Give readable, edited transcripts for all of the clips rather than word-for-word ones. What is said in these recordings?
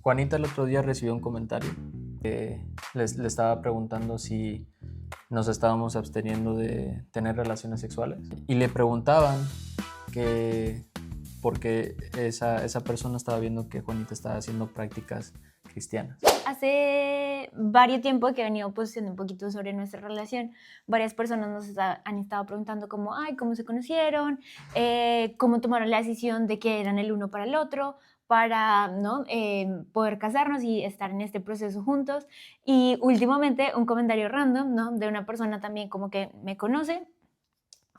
Juanita el otro día recibió un comentario que le estaba preguntando si nos estábamos absteniendo de tener relaciones sexuales y le preguntaban que porque esa persona estaba viendo que Juanita estaba haciendo prácticas cristianas. Hace varios tiempo que he venido posiciando un poquito sobre nuestra relación. Varias personas han estado preguntando como, ay, ¿cómo se conocieron? ¿Cómo tomaron la decisión de que eran el uno para el otro? Para ¿no? Poder casarnos y estar en este proceso juntos. Y últimamente un comentario random, ¿no? De una persona también como que me conoce,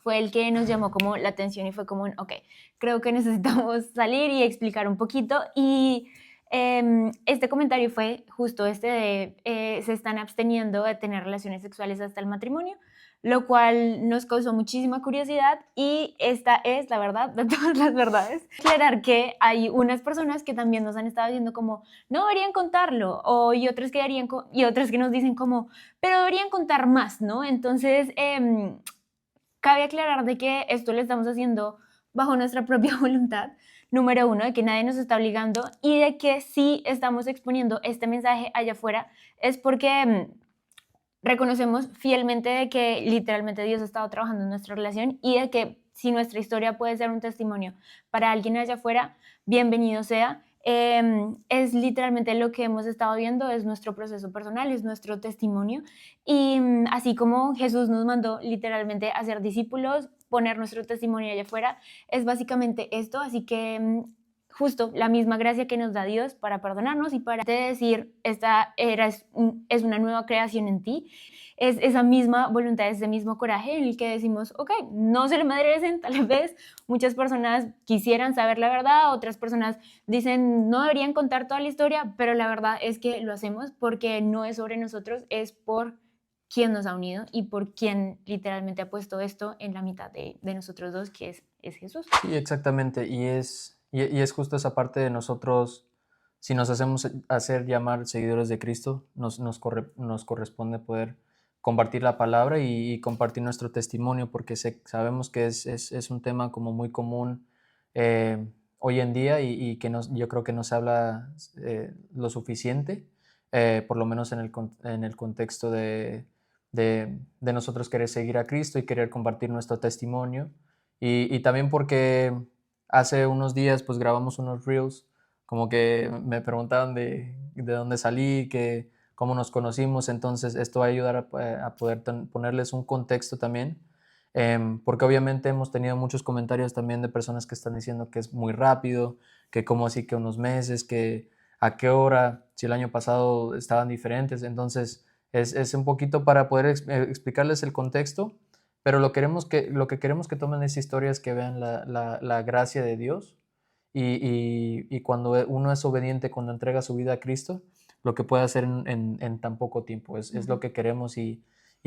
fue el que nos llamó como la atención y fue como, ok, creo que necesitamos salir y explicar un poquito. Y este comentario fue justo este de se están absteniendo de tener relaciones sexuales hasta el matrimonio, lo cual nos causó muchísima curiosidad y esta es la verdad de todas las verdades. Aclarar que hay unas personas que también nos han estado diciendo como, no deberían contarlo, y otras que nos dicen como, pero deberían contar más, ¿no? Entonces, cabe aclarar de que esto lo estamos haciendo bajo nuestra propia voluntad, número uno, de que nadie nos está obligando y de que si estamos exponiendo este mensaje allá afuera es porque reconocemos fielmente de que literalmente Dios ha estado trabajando en nuestra relación y de que si nuestra historia puede ser un testimonio para alguien allá afuera, bienvenido sea. Es literalmente lo que hemos estado viendo, es nuestro proceso personal, es nuestro testimonio y así como Jesús nos mandó literalmente a ser discípulos, poner nuestro testimonio allá afuera, es básicamente esto, así que justo la misma gracia que nos da Dios para perdonarnos y para decir, es una nueva creación en ti, es esa misma voluntad, ese mismo coraje en el que decimos, ok, no se le merecen, tal vez muchas personas quisieran saber la verdad, otras personas dicen, no deberían contar toda la historia, pero la verdad es que lo hacemos porque no es sobre nosotros, es por quien nos ha unido y por quien literalmente ha puesto esto en la mitad de nosotros dos, que es Jesús. Sí, exactamente, y es justo esa parte de nosotros, si nos hacemos hacer llamar seguidores de Cristo, nos corresponde poder compartir la palabra y compartir nuestro testimonio, porque sabemos que es un tema como muy común hoy en día y que yo creo que no se habla lo suficiente, por lo menos en el contexto de nosotros querer seguir a Cristo y querer compartir nuestro testimonio. Y también porque hace unos días pues grabamos unos reels, como que me preguntaban de dónde salí, cómo nos conocimos, entonces esto va a ayudar a poder ponerles un contexto también, porque obviamente hemos tenido muchos comentarios también de personas que están diciendo que es muy rápido, que cómo así que unos meses, que a qué hora, si el año pasado estaban diferentes, entonces es un poquito para poder explicarles el contexto. Pero lo que queremos que tomen esa historia es que vean la gracia de Dios y cuando uno es obediente, cuando entrega su vida a Cristo, lo que puede hacer en tan poco tiempo. Es lo que queremos y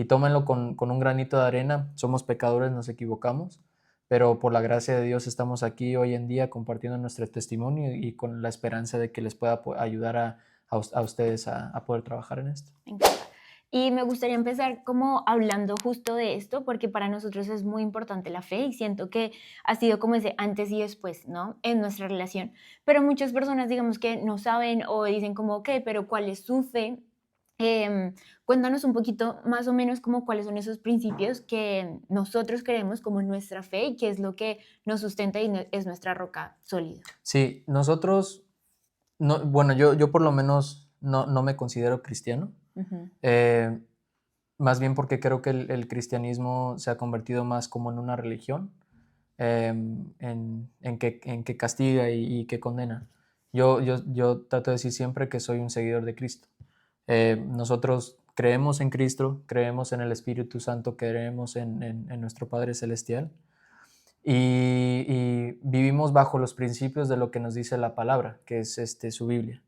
tómenlo con un granito de arena. Somos pecadores, nos equivocamos, pero por la gracia de Dios estamos aquí hoy en día compartiendo nuestro testimonio y con la esperanza de que les pueda ayudar a ustedes a poder trabajar en esto. Me encanta. Y me gustaría empezar como hablando justo de esto, porque para nosotros es muy importante la fe y siento que ha sido como ese antes y después, ¿no? En nuestra relación. Pero muchas personas, digamos que no saben o dicen como, ok, pero ¿cuál es su fe? Cuéntanos un poquito más o menos como cuáles son esos principios que nosotros creemos como nuestra fe y qué es lo que nos sustenta y es nuestra roca sólida. Sí, nosotros, no, bueno, yo por lo menos no me considero cristiano. Ujú. Más bien porque creo que el cristianismo se ha convertido más como en una religión, en que castiga y que condena. Yo trato de decir siempre que soy un seguidor de Cristo. Nosotros creemos en Cristo, creemos en el Espíritu Santo, creemos en nuestro Padre Celestial y vivimos bajo los principios de lo que nos dice la palabra, que es su Biblia,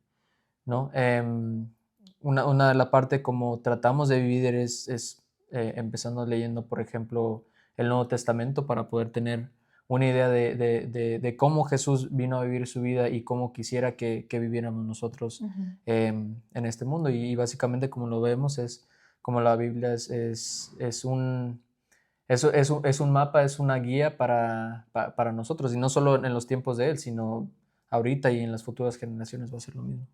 ¿no? Una de la parte como tratamos de vivir empezando leyendo, por ejemplo, el Nuevo Testamento para poder tener una idea de cómo Jesús vino a vivir su vida y cómo quisiera que viviéramos nosotros en este mundo. Y básicamente como lo vemos es como la Biblia es un mapa, es una guía para nosotros, y no solo en los tiempos de Él, sino ahorita y en las futuras generaciones va a ser lo mismo.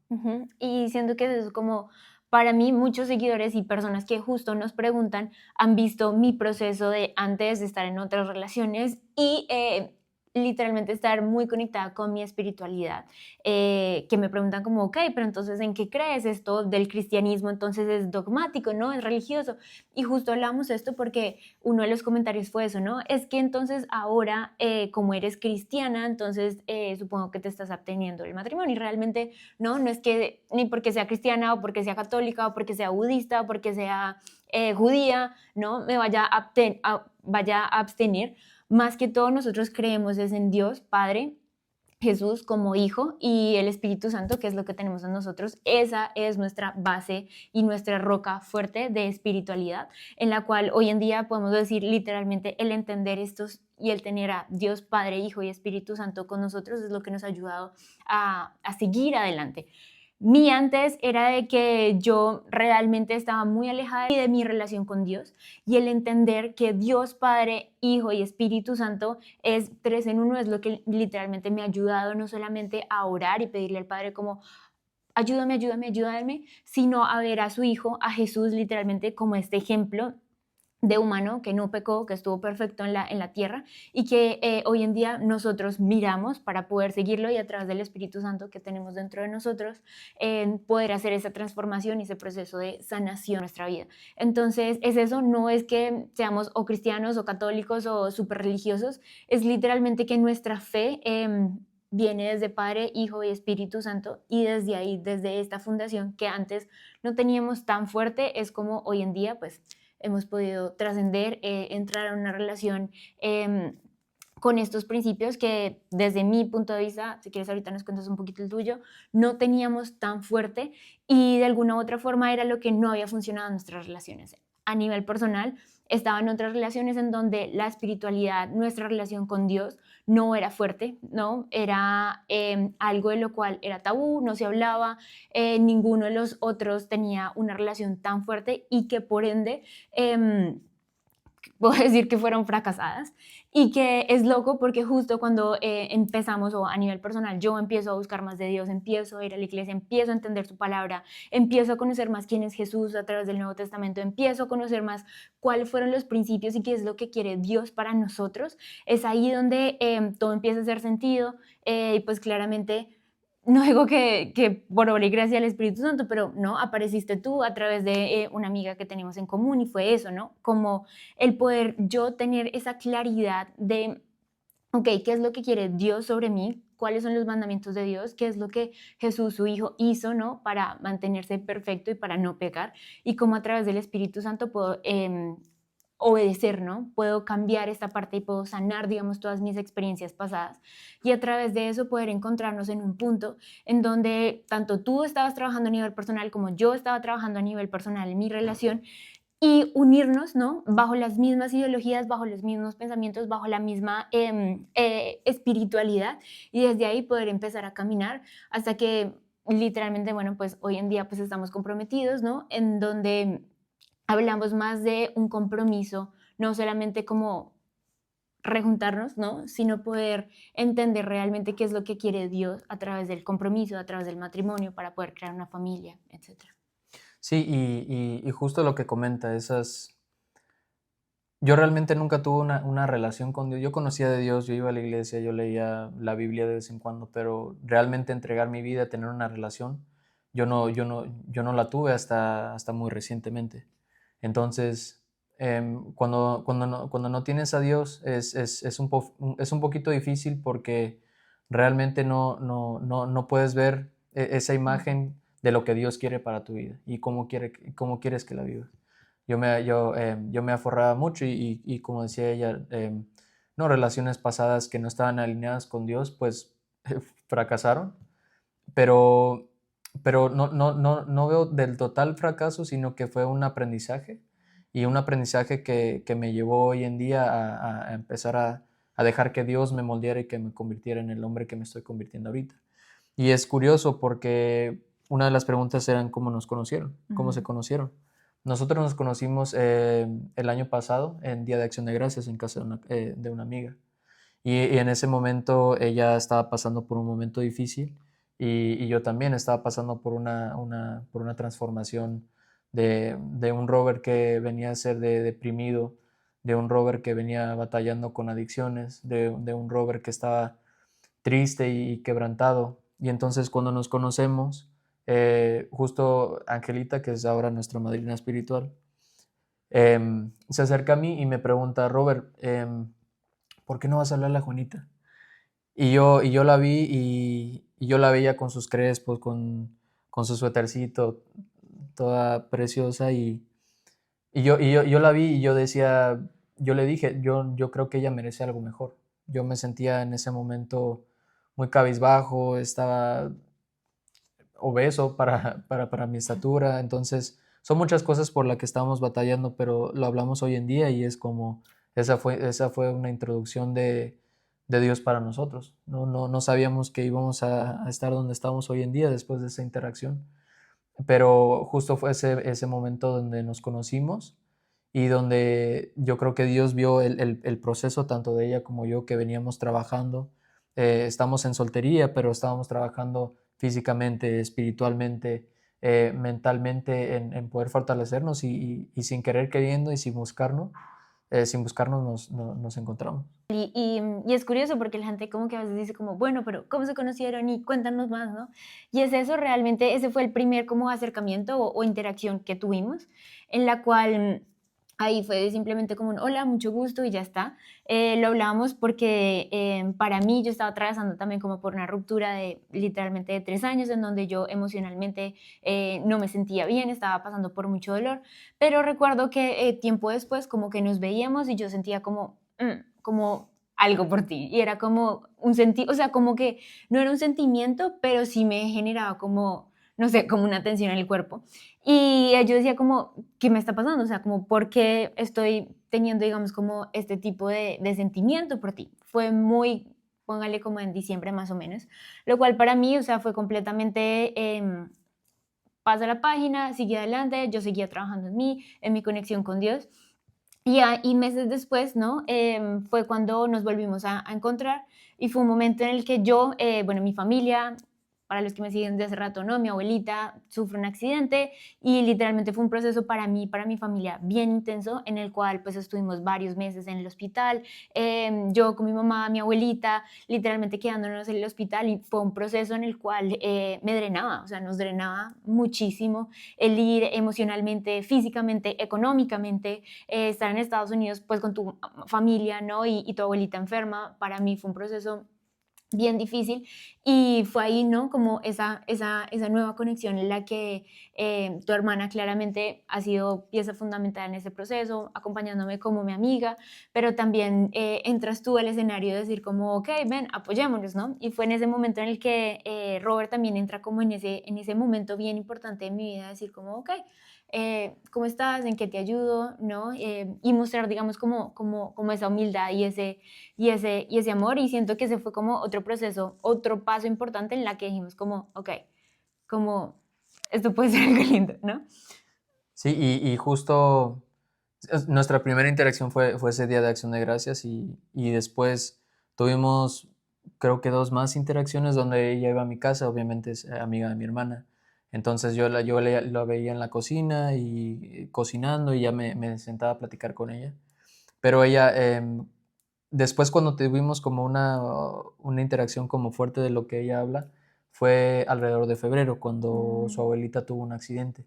Y siento que eso es como, para mí, muchos seguidores y personas que justo nos preguntan han visto mi proceso de antes de estar en otras relaciones y literalmente estar muy conectada con mi espiritualidad, que me preguntan como, ok, pero entonces ¿en qué crees? Esto del cristianismo entonces es dogmático, ¿no? Es religioso. Y justo hablamos de esto porque uno de los comentarios fue eso, ¿no? Es que entonces ahora, como eres cristiana, entonces supongo que te estás absteniendo del matrimonio y realmente no es que ni porque sea cristiana o porque sea católica o porque sea budista o porque sea judía, ¿no? Me vaya a abstener. Más que todo nosotros creemos es en Dios, Padre, Jesús como Hijo y el Espíritu Santo, que es lo que tenemos en nosotros. Esa es nuestra base y nuestra roca fuerte de espiritualidad, en la cual hoy en día podemos decir literalmente el entender estos y el tener a Dios, Padre, Hijo y Espíritu Santo con nosotros es lo que nos ha ayudado a seguir adelante. Mi antes era de que yo realmente estaba muy alejada de mi relación con Dios y el entender que Dios, Padre, Hijo y Espíritu Santo es tres en uno es lo que literalmente me ha ayudado no solamente a orar y pedirle al Padre como ayúdame, ayúdame, ayúdame, sino a ver a su Hijo, a Jesús literalmente como este ejemplo de humano que no pecó, que estuvo perfecto en la tierra y que hoy en día nosotros miramos para poder seguirlo y a través del Espíritu Santo que tenemos dentro de nosotros poder hacer esa transformación y ese proceso de sanación en nuestra vida. Entonces es eso, no es que seamos o cristianos o católicos o súper religiosos, es literalmente que nuestra fe viene desde Padre, Hijo y Espíritu Santo y desde ahí, desde esta fundación que antes no teníamos tan fuerte, es como hoy en día pues hemos podido trascender, entrar a una relación con estos principios que desde mi punto de vista, si quieres ahorita nos cuentas un poquito el tuyo, no teníamos tan fuerte y de alguna u otra forma era lo que no había funcionado en nuestras relaciones. A nivel personal, estaba en otras relaciones en donde la espiritualidad, nuestra relación con Dios no era fuerte, ¿no? Era algo de lo cual era tabú, no se hablaba, ninguno de los otros tenía una relación tan fuerte y que por ende puedo decir que fueron fracasadas y que es loco porque justo cuando empezamos o a nivel personal yo empiezo a buscar más de Dios, empiezo a ir a la iglesia, empiezo a entender su palabra, empiezo a conocer más quién es Jesús a través del Nuevo Testamento, empiezo a conocer más cuáles fueron los principios y qué es lo que quiere Dios para nosotros, es ahí donde todo empieza a hacer sentido y pues claramente no digo que por obra y gracia del Espíritu Santo, pero no, apareciste tú a través de una amiga que tenemos en común y fue eso, ¿no? Como el poder yo tener esa claridad de, ok, ¿qué es lo que quiere Dios sobre mí? ¿Cuáles son los mandamientos de Dios? ¿Qué es lo que Jesús, su Hijo, hizo, ¿no? Para mantenerse perfecto y para no pecar. Y cómo a través del Espíritu Santo puedo obedecer, ¿no? Puedo cambiar esta parte y puedo sanar, digamos, todas mis experiencias pasadas y a través de eso poder encontrarnos en un punto en donde tanto tú estabas trabajando a nivel personal como yo estaba trabajando a nivel personal en mi relación y unirnos, ¿no? Bajo las mismas ideologías, bajo los mismos pensamientos, bajo la misma espiritualidad y desde ahí poder empezar a caminar hasta que literalmente, bueno, pues hoy en día pues estamos comprometidos, ¿no? En donde hablamos más de un compromiso, no solamente como rejuntarnos, ¿no? Sino poder entender realmente qué es lo que quiere Dios a través del compromiso, a través del matrimonio, para poder crear una familia, etcétera. Sí, y justo lo que comenta, yo realmente nunca tuve una relación con Dios. Yo conocía de Dios, yo iba a la iglesia, yo leía la Biblia de vez en cuando, pero realmente entregar mi vida, tener una relación, yo no la tuve hasta muy recientemente. Entonces, cuando no tienes a Dios es un poquito difícil porque realmente no puedes ver esa imagen de lo que Dios quiere para tu vida y cómo quieres que la vivas. Yo me aforraba mucho y como decía ella, no, relaciones pasadas que no estaban alineadas con Dios, pues fracasaron, pero, pero no veo del total fracaso, sino que fue un aprendizaje y un aprendizaje que me llevó hoy en día a empezar a dejar que Dios me moldeara y que me convirtiera en el hombre que me estoy convirtiendo ahorita. Y es curioso porque una de las preguntas eran cómo nos conocieron, cómo se conocieron. Nosotros nos conocimos el año pasado en Día de Acción de Gracias en casa de una amiga. Y en ese momento ella estaba pasando por un momento difícil y yo también estaba pasando por por una transformación de un Robert que venía a ser deprimido, de un Robert que venía batallando con adicciones, de un Robert que estaba triste y quebrantado. Y entonces cuando nos conocemos, justo Angelita, que es ahora nuestra madrina espiritual, se acerca a mí y me pregunta, Robert, ¿por qué no vas a hablar a la Juanita? Y yo la vi y yo la veía con sus crespos, con su suétercito, toda preciosa yo la vi y yo decía, yo le dije, yo creo que ella merece algo mejor. Yo me sentía en ese momento muy cabizbajo, estaba obeso para mi estatura, entonces son muchas cosas por las que estamos batallando, pero lo hablamos hoy en día y es como, esa fue una introducción de Dios para nosotros. No sabíamos que íbamos a estar donde estamos hoy en día después de esa interacción, pero justo fue ese momento donde nos conocimos y donde yo creo que Dios vio el proceso tanto de ella como yo que veníamos trabajando. Estamos en soltería, pero estábamos trabajando físicamente, espiritualmente, mentalmente en poder fortalecernos y sin querer queriendo y sin buscarnos nos encontramos. Y es curioso porque la gente como que a veces dice como, bueno, pero ¿cómo se conocieron? Y cuéntanos más, ¿no? Y es eso realmente, ese fue el primer como acercamiento o interacción que tuvimos, en la cual ahí fue simplemente como un hola, mucho gusto y ya está. Lo hablábamos porque para mí yo estaba atravesando también como por una ruptura de literalmente de 3 años en donde yo emocionalmente no me sentía bien, estaba pasando por mucho dolor, pero recuerdo que tiempo después como que nos veíamos y yo sentía como como algo por ti. Y era como un sentido, o sea, como que no era un sentimiento, pero sí me generaba como, no sé, como una tensión en el cuerpo. Y yo decía como, ¿qué me está pasando? O sea, como, ¿por qué estoy teniendo, digamos, como este tipo de sentimiento por ti? Fue muy, póngale como en diciembre más o menos, lo cual para mí, o sea, fue completamente... pasa la página, sigue adelante, yo seguía trabajando en mi conexión con Dios y meses después, ¿no? Fue cuando nos volvimos a encontrar y fue un momento en el que yo, bueno, mi familia, para los que me siguen desde hace rato, ¿no? Mi abuelita sufre un accidente y literalmente fue un proceso para mí, para mi familia, bien intenso, en el cual pues estuvimos varios meses en el hospital, yo con mi mamá, mi abuelita, literalmente quedándonos en el hospital y fue un proceso en el cual me drenaba, o sea, nos drenaba muchísimo el ir emocionalmente, físicamente, económicamente, estar en Estados Unidos pues con tu familia, ¿no? Y tu abuelita enferma, para mí fue un proceso bien difícil y fue ahí, ¿no? Como esa nueva conexión en la que tu hermana claramente ha sido pieza fundamental en ese proceso, acompañándome como mi amiga, pero también entras tú al escenario de decir como, ok, ven, apoyémonos, ¿no? Y fue en ese momento en el que Robert también entra como en ese momento bien importante de mi vida, decir como, ok, ¿cómo estás? ¿En qué te ayudo? ¿No? Y mostrar, digamos, como esa humildad y ese amor. Y siento que ese fue como otro proceso, otro paso importante en la que dijimos como, ok, como esto puede ser algo lindo, ¿no? Sí, y justo nuestra primera interacción fue ese Día de Acción de Gracias y después tuvimos creo que dos más interacciones donde ella iba a mi casa, obviamente es amiga de mi hermana. Entonces la veía en la cocina y cocinando y ya me sentaba a platicar con ella. Pero ella, después cuando tuvimos como una interacción como fuerte de lo que ella habla, fue alrededor de febrero, cuando su abuelita tuvo un accidente.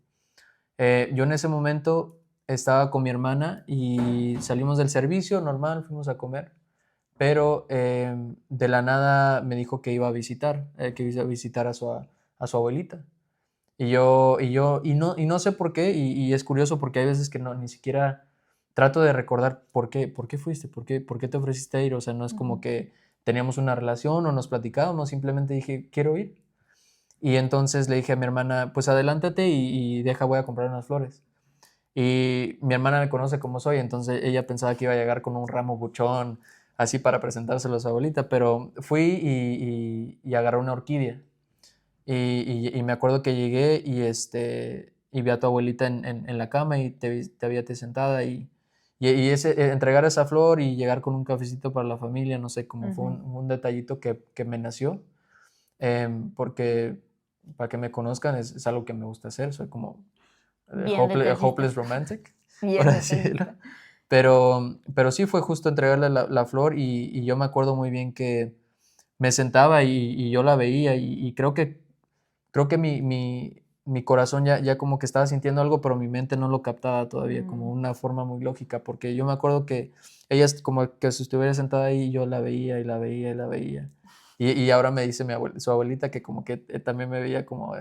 Yo en ese momento estaba con mi hermana y salimos del servicio, normal, fuimos a comer, pero de la nada me dijo que iba a visitar, que iba a visitar a su abuelita. Y no sé por qué, y es curioso porque hay veces que no, ni siquiera trato de recordar por qué fuiste, por qué te ofreciste a ir, o sea, no es como que teníamos una relación o nos platicábamos, simplemente dije, quiero ir. Y entonces le dije a mi hermana, pues adelántate y deja, voy a comprar unas flores. Y mi hermana me conoce como soy, entonces ella pensaba que iba a llegar con un ramo buchón, así para presentárselo a su abuelita, pero fui y agarré una orquídea. Y me acuerdo que llegué y vi a tu abuelita en la cama y te vi sentada Entregar esa flor y llegar con un cafecito para la familia, no sé, como fue Ujú. un detallito que me nació, porque para que me conozcan es algo que me gusta hacer, soy como Bien hopeless detallista. romantic, por Bien así decirlo. detallista. Pero sí fue justo entregarle la flor y yo me acuerdo muy bien que me sentaba y yo la veía y creo que mi corazón ya como que estaba sintiendo algo, pero mi mente no lo captaba todavía como Mm. una forma muy lógica, porque yo me acuerdo que ella es como que si estuviera sentada ahí y yo la veía y la veía y la veía. Y ahora me dice su abuelita que como que también me veía como,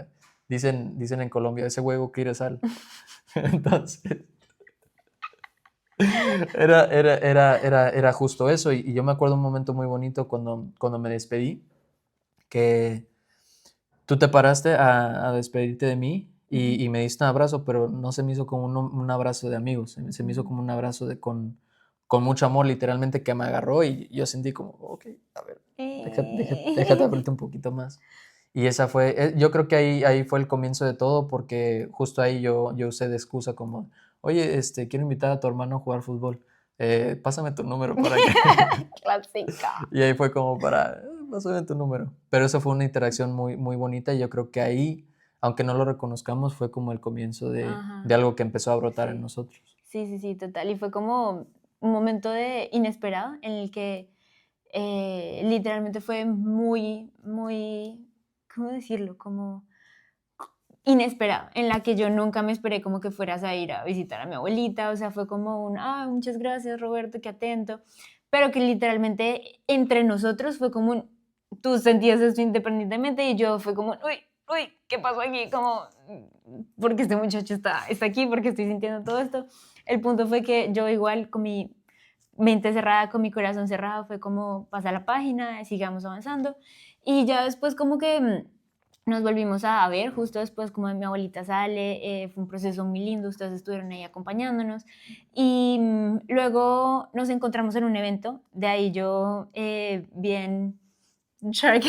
dicen en Colombia, ese huevo quiere sal. Entonces, era justo eso. Y yo me acuerdo un momento muy bonito cuando me despedí, que tú te paraste a despedirte de mí Ujú, y me diste un abrazo, pero no se me hizo como un abrazo de amigos, se me hizo ujú. como un abrazo con mucho amor, literalmente, que me agarró y yo sentí como, ok, a ver, déjate abrirte un poquito más. Y esa fue, yo creo que ahí fue el comienzo de todo, porque justo ahí yo usé de excusa como, oye, quiero invitar a tu hermano a jugar fútbol, pásame tu número para que... Clásica. Y ahí fue como para, pásame tu número. Pero eso fue una interacción muy, muy bonita y yo creo que ahí, aunque no lo reconozcamos, fue como el comienzo de Ajá. algo que empezó a brotar en Sí. nosotros. Sí, sí, sí, total. Y fue como un momento de inesperado en el que literalmente fue muy, muy, ¿cómo decirlo? Como inesperado, en la que yo nunca me esperé como que fueras a ir a visitar a mi abuelita, o sea, fue como un, muchas gracias Roberto, qué atento, pero que literalmente entre nosotros fue como un, tú sentías esto independientemente y yo fue como, uy, uy, ¿qué pasó aquí? Como, porque este muchacho está aquí, porque estoy sintiendo todo esto. El punto fue que yo igual con mi mente cerrada, con mi corazón cerrado, fue como pasa la página, sigamos avanzando. Y ya después como que nos volvimos a ver, justo después como mi abuelita sale, fue un proceso muy lindo, ustedes estuvieron ahí acompañándonos. Y luego nos encontramos en un evento, de ahí yo bien Shark.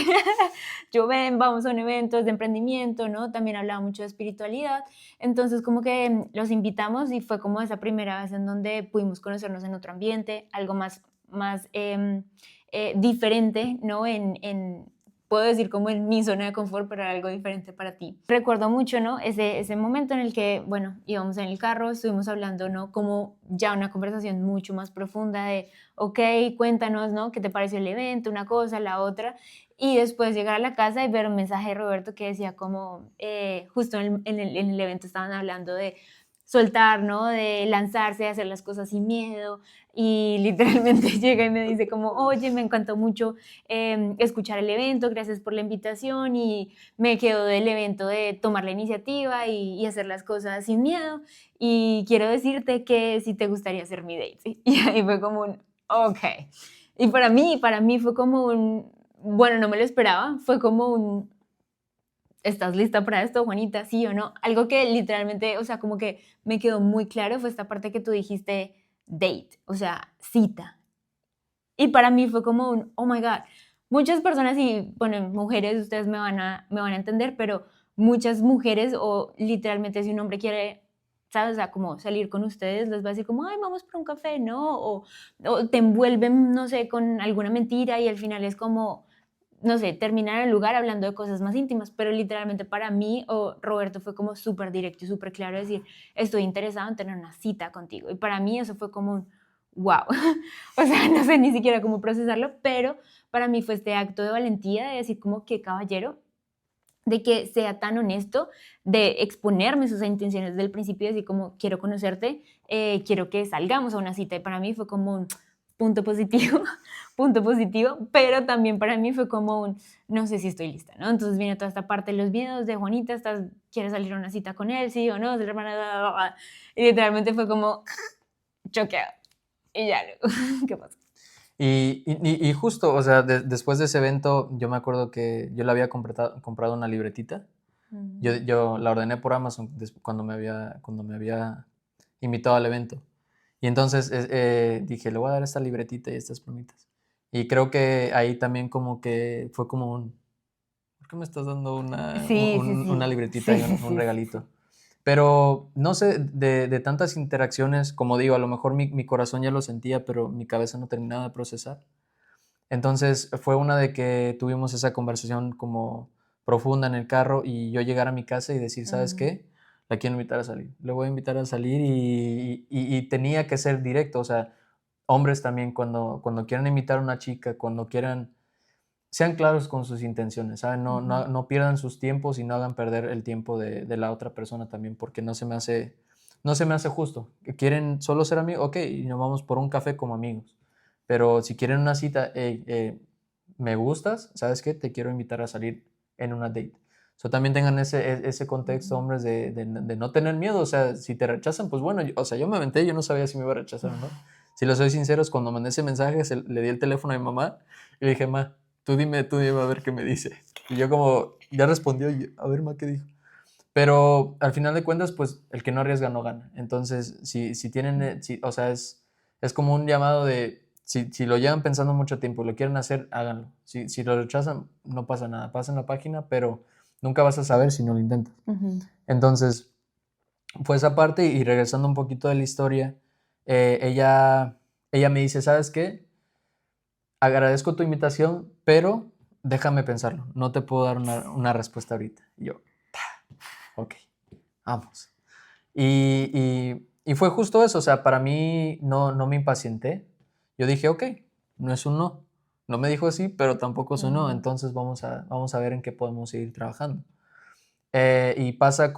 Yo ven, vamos a un evento de emprendimiento, ¿no? También hablaba mucho de espiritualidad. Entonces, como que los invitamos y fue como esa primera vez en donde pudimos conocernos en otro ambiente, algo más diferente, ¿no? Puedo decir como en mi zona de confort, pero era algo diferente para ti. Recuerdo mucho, ¿no? Ese momento en el que, bueno, íbamos en el carro, estuvimos hablando, ¿no? Como ya una conversación mucho más profunda de, ok, cuéntanos, ¿no? ¿Qué te pareció el evento? Una cosa, la otra. Y después llegar a la casa y ver un mensaje de Roberto que decía como, justo en el evento estaban hablando de soltar, ¿no? De lanzarse, de hacer las cosas sin miedo. Y literalmente llega y me dice como, oye, me encantó mucho escuchar el evento, gracias por la invitación y me quedo del evento de tomar la iniciativa y hacer las cosas sin miedo. Y quiero decirte que si te gustaría ser mi date. Y ahí fue como un, ok. Y para mí fue como un, bueno, no me lo esperaba, fue como un, ¿estás lista para esto, Juanita? ¿Sí o no? Algo que literalmente, o sea, como que me quedó muy claro fue esta parte que tú dijiste, date, o sea, cita. Y para mí fue como un, oh my God. Muchas personas, y bueno, mujeres, ustedes me van a entender, pero muchas mujeres, o literalmente si un hombre quiere, ¿sabes? O sea, como salir con ustedes, les va a decir como, ay, vamos por un café, ¿no? O te envuelven, no sé, con alguna mentira y al final es como, no sé, terminar en el lugar hablando de cosas más íntimas, pero literalmente para mí o Roberto fue como súper directo y súper claro decir, estoy interesado en tener una cita contigo. Y para mí eso fue como un, wow. O sea, no sé ni siquiera cómo procesarlo, pero para mí fue este acto de valentía de decir como qué caballero, de que sea tan honesto, de exponerme sus intenciones desde el principio, de decir como quiero conocerte, quiero que salgamos a una cita. Y para mí fue como un punto positivo, punto positivo, pero también para mí fue como un no sé si estoy lista, ¿no? Entonces viene toda esta parte de los videos de Juanita, ¿quieres salir a una cita con él? ¿Sí o no? Y literalmente fue como choqueado. Y ya, ¿qué pasó? Y justo, o sea, después de ese evento, yo me acuerdo que yo le había comprado una libretita. Yo la ordené por Amazon cuando me había invitado al evento. Y entonces dije, le voy a dar esta libretita y estas plumitas. Y creo que ahí también como que fue como un, ¿por qué me estás dando una, Sí, sí, un- sí. una libretita Sí, y sí, un sí, sí, sí. regalito? Pero no sé, de tantas interacciones, como digo, a lo mejor mi corazón ya lo sentía, pero mi cabeza no terminaba de procesar. Entonces fue una de que tuvimos esa conversación como profunda en el carro y yo llegar a mi casa y decir, ¿sabes qué? La quiero invitar a salir. Le voy a invitar a salir y tenía que ser directo. O sea, hombres también cuando quieran invitar a una chica, cuando quieran, sean claros con sus intenciones, ¿saben? No pierdan sus tiempos y no hagan perder el tiempo de la otra persona también, porque no se me hace justo. ¿Quieren solo ser amigos? Ok, y nos vamos por un café como amigos. Pero si quieren una cita, hey, me gustas, ¿sabes qué? Te quiero invitar a salir en una date. So, también tengan ese contexto, hombres, de no tener miedo. O sea, si te rechazan, pues bueno, o sea, yo me aventé, yo no sabía si me iba a rechazar o no. Si lo soy sincero, cuando mandé ese mensaje, le di el teléfono a mi mamá y le dije, ma, tú dime a ver qué me dice. Y yo como, ya respondió, y yo, a ver, ma, ¿qué dijo? Pero al final de cuentas, pues el que no arriesga no gana. Entonces, si tienen, o sea, es como un llamado de, si lo llevan pensando mucho tiempo y lo quieren hacer, háganlo. Si lo rechazan, no pasa nada. Pasen la página, pero nunca vas a saber si no lo intentas. Entonces, fue esa parte y regresando un poquito de la historia, ella me dice, ¿sabes qué? Agradezco tu invitación, pero déjame pensarlo. No te puedo dar una respuesta ahorita. Y yo, ok, vamos. Y fue justo eso, o sea, para mí no me impacienté. Yo dije, ok, no es un no. No me dijo así, pero tampoco es un no, entonces vamos a ver en qué podemos seguir trabajando. Y pasan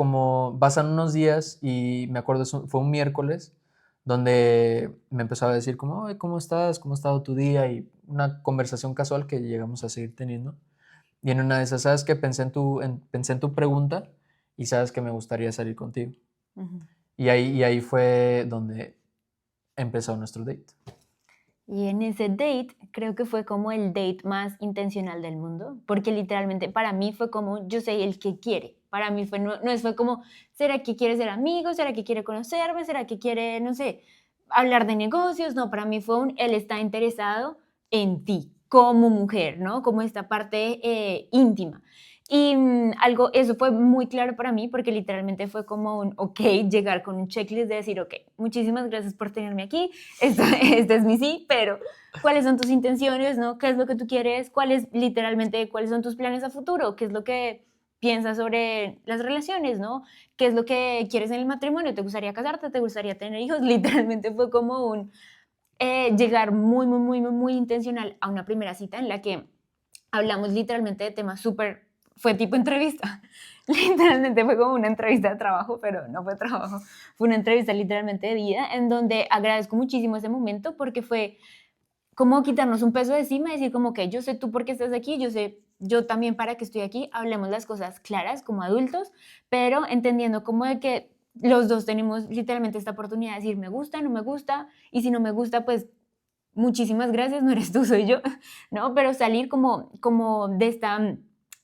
unos días y me acuerdo, fue un miércoles, donde me empezaba a decir como, "Ay, ¿cómo estás? ¿Cómo ha estado tu día?" Y una conversación casual que llegamos a seguir teniendo. Y en una de esas, ¿sabes qué? Pensé en tu pregunta y sabes que me gustaría salir contigo. Y ahí fue donde empezó nuestro date. Y en ese date creo que fue como el date más intencional del mundo, porque literalmente para mí fue como yo soy el que quiere. Para mí fue como, ¿será que quiere ser amigo? ¿Será que quiere conocerme? ¿Será que quiere, no sé, hablar de negocios? No, para mí fue él está interesado en ti como mujer, ¿no? Como esta parte íntima. Y eso fue muy claro para mí porque literalmente fue como ok, llegar con un checklist de decir, ok, muchísimas gracias por tenerme aquí, este es mi sí, pero ¿cuáles son tus intenciones, no? ¿Qué es lo que tú quieres? ¿Cuáles son tus planes a futuro? ¿Qué es lo que piensas sobre las relaciones, no? ¿Qué es lo que quieres en el matrimonio? ¿Te gustaría casarte? ¿Te gustaría tener hijos? Literalmente fue como llegar muy, muy, muy, muy, muy intencional a una primera cita en la que hablamos literalmente de temas fue tipo entrevista, literalmente fue como una entrevista de trabajo, pero no fue trabajo, fue una entrevista literalmente de vida, en donde agradezco muchísimo ese momento porque fue como quitarnos un peso de encima y decir como que yo sé tú por qué estás aquí, yo sé yo también para qué estoy aquí, hablemos las cosas claras como adultos, pero entendiendo como de que los dos tenemos literalmente esta oportunidad de decir me gusta, no me gusta, y si no me gusta, pues muchísimas gracias, no eres tú, soy yo, ¿no? Pero salir como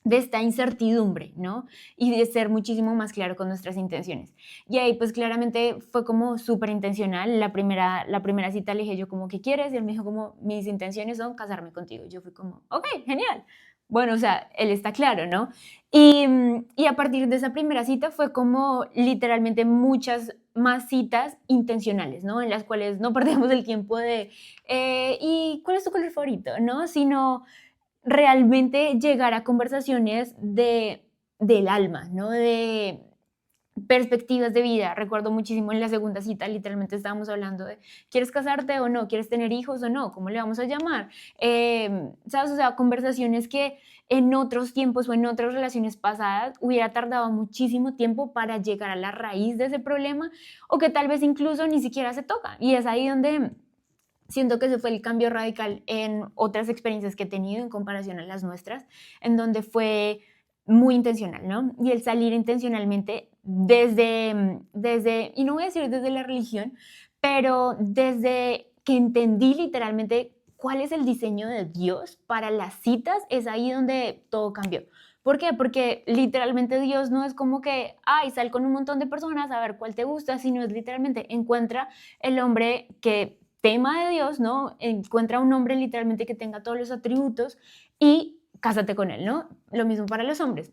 de esta incertidumbre, ¿no? Y de ser muchísimo más claro con nuestras intenciones. Y ahí pues claramente fue como súper intencional. La primera cita le dije yo como, ¿qué quieres? Y él me dijo como, mis intenciones son casarme contigo. Yo fui como, ok, genial. Bueno, o sea, él está claro, ¿no? Y a partir de esa primera cita fue como literalmente muchas más citas intencionales, ¿no? En las cuales no perdemos el tiempo de, ¿y cuál es tu color favorito? ¿No? Sino realmente llegar a conversaciones del alma, ¿no? De perspectivas de vida. Recuerdo muchísimo en la segunda cita, literalmente estábamos hablando de, ¿quieres casarte o no? ¿Quieres tener hijos o no? ¿Cómo le vamos a llamar? ¿Sabes? O sea, conversaciones que en otros tiempos o en otras relaciones pasadas hubiera tardado muchísimo tiempo para llegar a la raíz de ese problema o que tal vez incluso ni siquiera se toca. Y es ahí donde siento que ese fue el cambio radical en otras experiencias que he tenido en comparación a las nuestras, en donde fue muy intencional, ¿no? Y el salir intencionalmente desde, y no voy a decir desde la religión, pero desde que entendí literalmente cuál es el diseño de Dios para las citas, es ahí donde todo cambió. ¿Por qué? Porque literalmente Dios no es como que, ay, sal con un montón de personas a ver cuál te gusta, sino es literalmente encuentra el hombre que tema de Dios, ¿no? Encuentra un hombre literalmente que tenga todos los atributos y cásate con él, ¿no? Lo mismo para los hombres.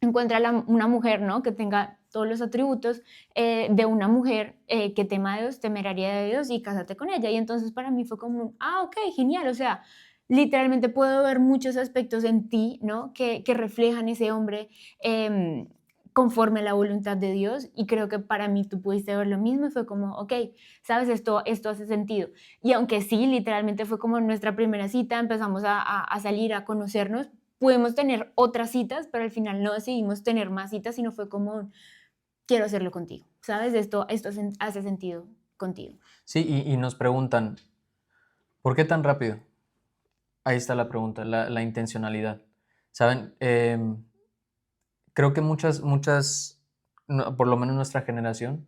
encuentra una mujer, ¿no? Que tenga todos los atributos de una mujer que tema a Dios, temeraria de Dios y cásate con ella. Y entonces para mí fue como, ok, genial, o sea, literalmente puedo ver muchos aspectos en ti, ¿no? Que reflejan ese hombre conforme a la voluntad de Dios, y creo que para mí tú pudiste ver lo mismo y fue como, ok, sabes, esto hace sentido. Y aunque sí, literalmente fue como nuestra primera cita, empezamos a salir, a conocernos, pudimos tener otras citas, pero al final no decidimos tener más citas, sino fue como, quiero hacerlo contigo, ¿sabes? Esto hace sentido contigo. Sí, y nos preguntan, ¿por qué tan rápido? Ahí está la pregunta, la intencionalidad. ¿Saben? Creo que por lo menos nuestra generación,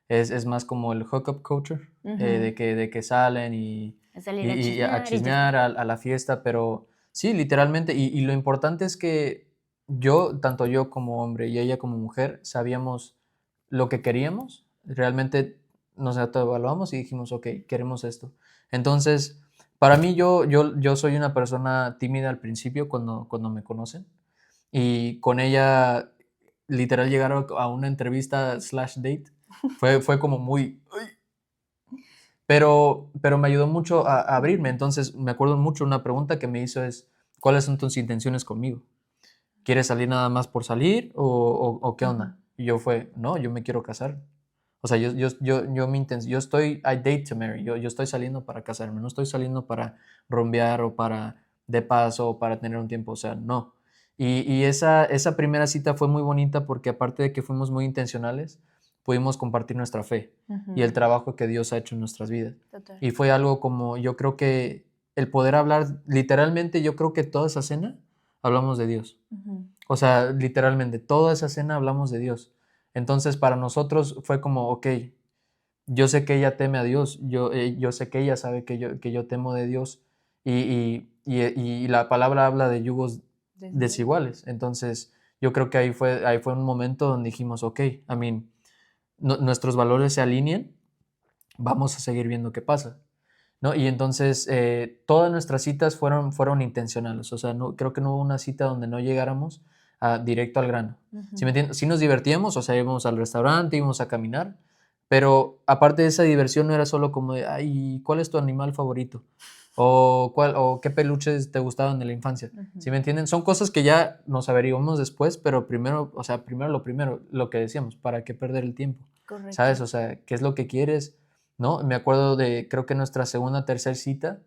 es más como el hookup culture, de que salen A salir y a y ya está. chismear a la fiesta, pero sí, literalmente, y lo importante es que tanto yo como hombre y ella como mujer, sabíamos lo que queríamos, realmente nos autoevaluamos y dijimos, ok, queremos esto. Entonces, para mí, yo soy una persona tímida al principio cuando me conocen, y con ella, literal, llegar a una entrevista slash date fue como muy... "Ay". Pero me ayudó mucho a abrirme. Entonces, me acuerdo mucho, una pregunta que me hizo es, ¿cuáles son tus intenciones conmigo? ¿Quieres salir nada más por salir o qué onda? Y no, yo me quiero casar. O sea, yo estoy, I date to marry, yo estoy saliendo para casarme, no estoy saliendo para rumbear o para de paso o para tener un tiempo, o sea, no. Y esa primera cita fue muy bonita porque aparte de que fuimos muy intencionales, pudimos compartir nuestra fe y el trabajo que Dios ha hecho en nuestras vidas. Total. Y fue algo como, yo creo que el poder hablar, literalmente yo creo que toda esa cena hablamos de Dios. O sea, literalmente, toda esa cena hablamos de Dios. Entonces, para nosotros fue como, ok, yo sé que ella teme a Dios, yo sé que ella sabe que yo temo de Dios, y la palabra habla de yugos desiguales. Entonces, yo creo que ahí fue un momento donde dijimos, ok, I mean, nuestros valores se alinean, vamos a seguir viendo qué pasa, ¿no? Y entonces, todas nuestras citas fueron intencionales, o sea, creo que no hubo una cita donde no llegáramos directo al grano. ¿Sí me entiendes? Sí nos divertíamos, o sea, íbamos al restaurante, íbamos a caminar, pero aparte de esa diversión no era solo como de, ay, ¿cuál es tu animal favorito? O qué peluches te gustaban de la infancia. ¿Sí me entienden? Son cosas que ya nos averiguamos después, pero primero, o sea, primero, lo que decíamos, ¿para qué perder el tiempo? Correcto. ¿Sabes? O sea, ¿qué es lo que quieres? ¿No? Me acuerdo creo que nuestra segunda, tercera cita,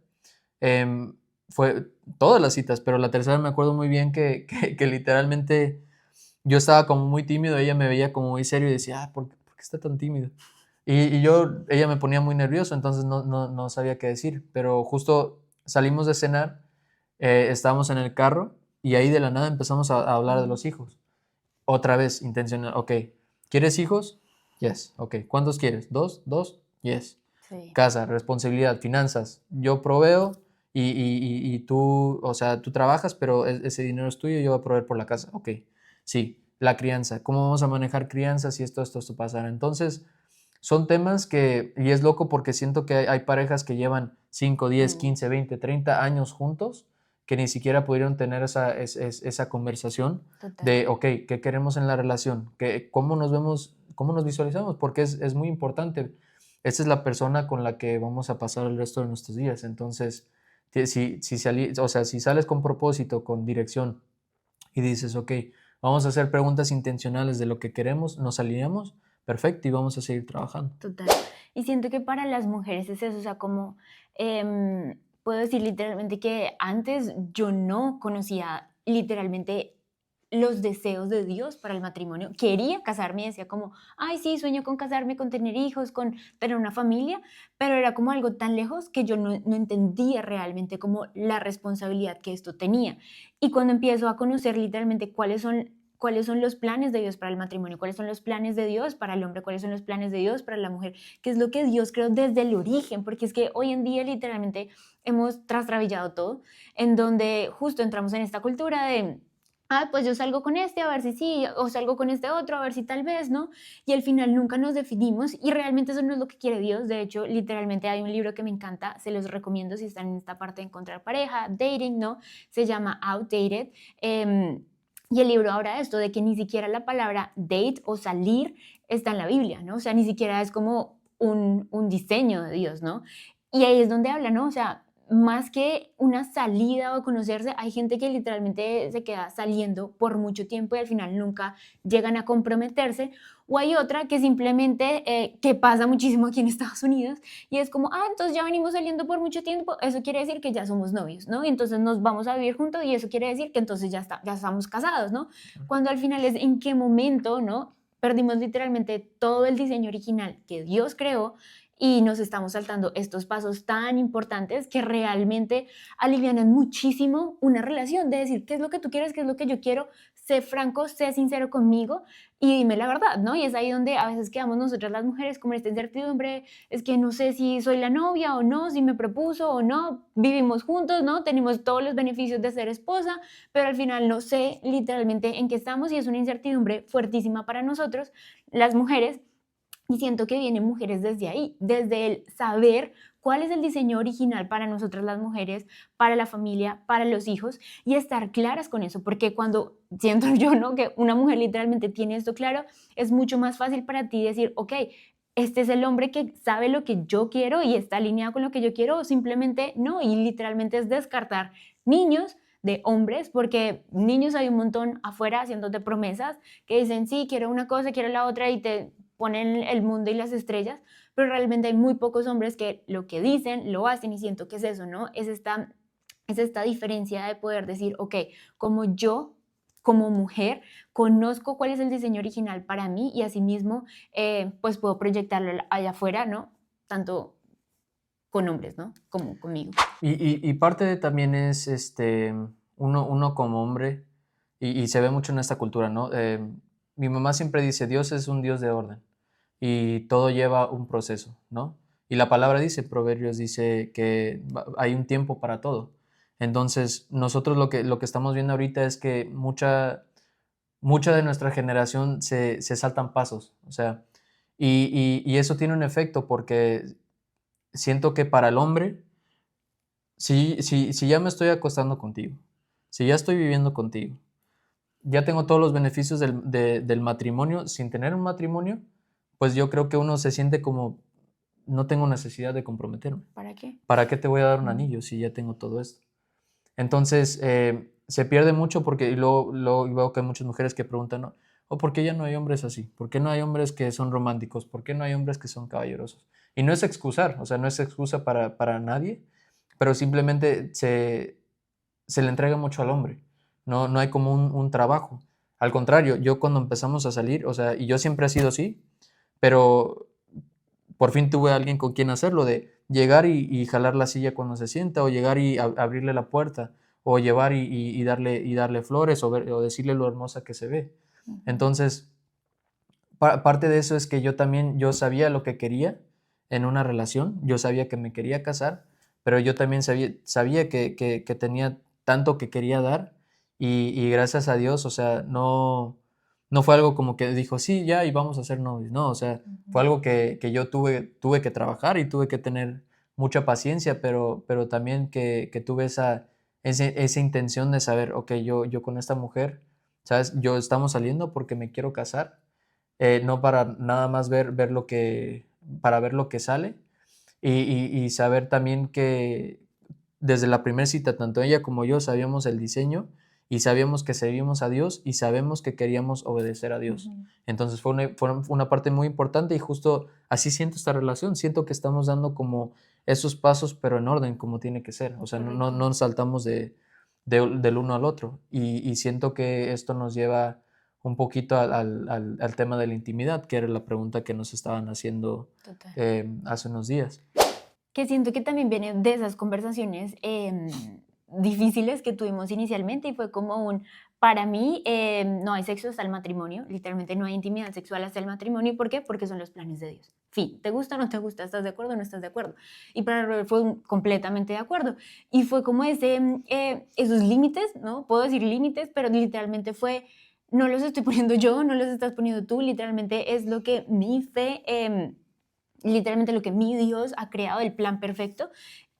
fue todas las citas, pero la tercera me acuerdo muy bien que literalmente yo estaba como muy tímido, ella me veía como muy serio y decía, ¿por qué está tan tímido? Ella me ponía muy nervioso, entonces no sabía qué decir, pero justo salimos de cenar, estábamos en el carro y ahí de la nada empezamos a hablar de los hijos. Otra vez, intencional, ok, ¿quieres hijos? Yes, ok, ¿cuántos quieres? ¿Dos? ¿Dos? Yes. Sí. Casa, responsabilidad, finanzas, yo proveo y tú, o sea, tú trabajas, pero ese dinero es tuyo y yo voy a proveer por la casa. Ok, sí, la crianza, ¿cómo vamos a manejar crianza si esto pasara? Entonces, son temas y es loco porque siento que hay parejas que llevan 5, 10, 15, 20, 30 años juntos que ni siquiera pudieron tener esa conversación Total. de, ok, ¿qué queremos en la relación? ¿Cómo nos vemos? ¿Cómo nos visualizamos? Porque es muy importante. Esa es la persona con la que vamos a pasar el resto de nuestros días. Entonces, o sea, si sales con propósito, con dirección y dices, ok, vamos a hacer preguntas intencionales de lo que queremos, nos alineamos, perfecto, y vamos a seguir trabajando. Total. Y siento que para las mujeres es eso, o sea, como puedo decir literalmente que antes yo no conocía literalmente los deseos de Dios para el matrimonio. Quería casarme y decía como, ay, sí, sueño con casarme, con tener hijos, con tener una familia, pero era como algo tan lejos que yo no entendía realmente como la responsabilidad que esto tenía. Y cuando empiezo a conocer literalmente cuáles son los planes de Dios para el matrimonio, cuáles son los planes de Dios para el hombre, cuáles son los planes de Dios para la mujer, qué es lo que Dios creó desde el origen, porque es que hoy en día literalmente hemos trastrabillado todo, en donde justo entramos en esta cultura de, pues yo salgo con este a ver si sí, o salgo con este otro a ver si tal vez, ¿no? Y al final nunca nos definimos y realmente eso no es lo que quiere Dios. De hecho, literalmente hay un libro que me encanta, se los recomiendo si están en esta parte de encontrar pareja, dating, ¿no? Se llama Outdated. Y el libro habla de esto, de que ni siquiera la palabra date o salir está en la Biblia, ¿no? O sea, ni siquiera es como un diseño de Dios, ¿no? Y ahí es donde habla, ¿no? O sea, más que una salida o conocerse, hay gente que literalmente se queda saliendo por mucho tiempo y al final nunca llegan a comprometerse. O hay otra que simplemente, que pasa muchísimo aquí en Estados Unidos, y es como, entonces ya venimos saliendo por mucho tiempo, eso quiere decir que ya somos novios, ¿no? Y entonces nos vamos a vivir juntos y eso quiere decir que entonces ya estamos casados, ¿no? Cuando al final es en qué momento, ¿no? Perdimos literalmente todo el diseño original que Dios creó y nos estamos saltando estos pasos tan importantes que realmente alivianan muchísimo una relación, de decir qué es lo que tú quieres, qué es lo que yo quiero, sé franco, sé sincero conmigo y dime la verdad, ¿no? Y es ahí donde a veces quedamos nosotras las mujeres como en esta incertidumbre, es que no sé si soy la novia o no, si me propuso o no, vivimos juntos, ¿no? Tenemos todos los beneficios de ser esposa, pero al final no sé literalmente en qué estamos y es una incertidumbre fuertísima para nosotros, las mujeres, y siento que vienen mujeres desde ahí, desde el saber cuál es el diseño original para nosotras las mujeres, para la familia, para los hijos y estar claras con eso, porque cuando siento yo, ¿no? Que una mujer literalmente tiene esto claro, es mucho más fácil para ti decir, ok, este es el hombre que sabe lo que yo quiero y está alineado con lo que yo quiero o simplemente no, y literalmente es descartar niños de hombres, porque niños hay un montón afuera haciéndote promesas que dicen, sí, quiero una cosa, quiero la otra y te ponen el mundo y las estrellas, pero realmente hay muy pocos hombres que lo que dicen lo hacen y siento que es eso, ¿no? Es esta diferencia de poder decir, ok, como yo, como mujer, conozco cuál es el diseño original para mí y asimismo, pues puedo proyectarlo allá afuera, ¿no? Tanto con hombres, ¿no? Como conmigo. Y parte de también es uno como hombre, y se ve mucho en esta cultura, ¿no? Mi mamá siempre dice, Dios es un Dios de orden y todo lleva un proceso, ¿no? Y la palabra dice, Proverbios dice que hay un tiempo para todo. Entonces, nosotros lo que estamos viendo ahorita es que mucha de nuestra generación se saltan pasos, o sea, y eso tiene un efecto porque siento que para el hombre, si ya me estoy acostando contigo, si ya estoy viviendo contigo, ya tengo todos los beneficios del matrimonio sin tener un matrimonio, pues yo creo que uno se siente como, no tengo necesidad de comprometerme. ¿Para qué? ¿Para qué te voy a dar un anillo si ya tengo todo esto? Entonces, se pierde mucho porque y luego veo que hay muchas mujeres que preguntan, ¿no? ¿O por qué ya no hay hombres así? ¿Por qué no hay hombres que son románticos? ¿Por qué no hay hombres que son caballerosos? Y no es excusar, o sea, no es excusa para nadie, pero simplemente se le entrega mucho al hombre. No hay como un trabajo. Al contrario, yo cuando empezamos a salir, o sea, y yo siempre he sido así, pero por fin tuve a alguien con quien hacerlo, de llegar y jalar la silla cuando se sienta, o llegar y abrirle la puerta, o llevar y darle flores, o decirle lo hermosa que se ve. Entonces, parte de eso es que yo sabía lo que quería en una relación, yo sabía que me quería casar, pero yo también sabía que tenía tanto que quería dar, y gracias a Dios, o sea, no fue algo como que dijo, sí, ya, y vamos a ser novios, no, o sea, fue algo que yo tuve que trabajar y tuve que tener mucha paciencia, pero también que tuve esa intención de saber, ok, yo con esta mujer, ¿sabes? Yo estamos saliendo porque me quiero casar, no para nada más para ver lo que sale, y saber también que desde la primera cita, tanto ella como yo sabíamos el diseño y sabíamos que servimos a Dios y sabemos que queríamos obedecer a Dios. Entonces fue una parte muy importante, y justo así siento esta relación. Siento que estamos dando como esos pasos, pero en orden, como tiene que ser. O sea, no nos saltamos del uno al otro. Y siento que esto nos lleva un poquito al tema de la intimidad, que era la pregunta que nos estaban haciendo hace unos días. Que siento que también viene de esas conversaciones difíciles que tuvimos inicialmente y fue como para mí no hay sexo hasta el matrimonio, literalmente no hay intimidad sexual hasta el matrimonio. ¿Por qué? Porque son los planes de Dios. Fin, ¿te gusta o no te gusta? ¿Estás de acuerdo o no estás de acuerdo? Y para Robert fue completamente de acuerdo. Y fue como esos límites, ¿no? Puedo decir límites, pero literalmente fue, no los estoy poniendo yo, no los estás poniendo tú, literalmente es lo que mi fe literalmente lo que mi Dios ha creado, el plan perfecto.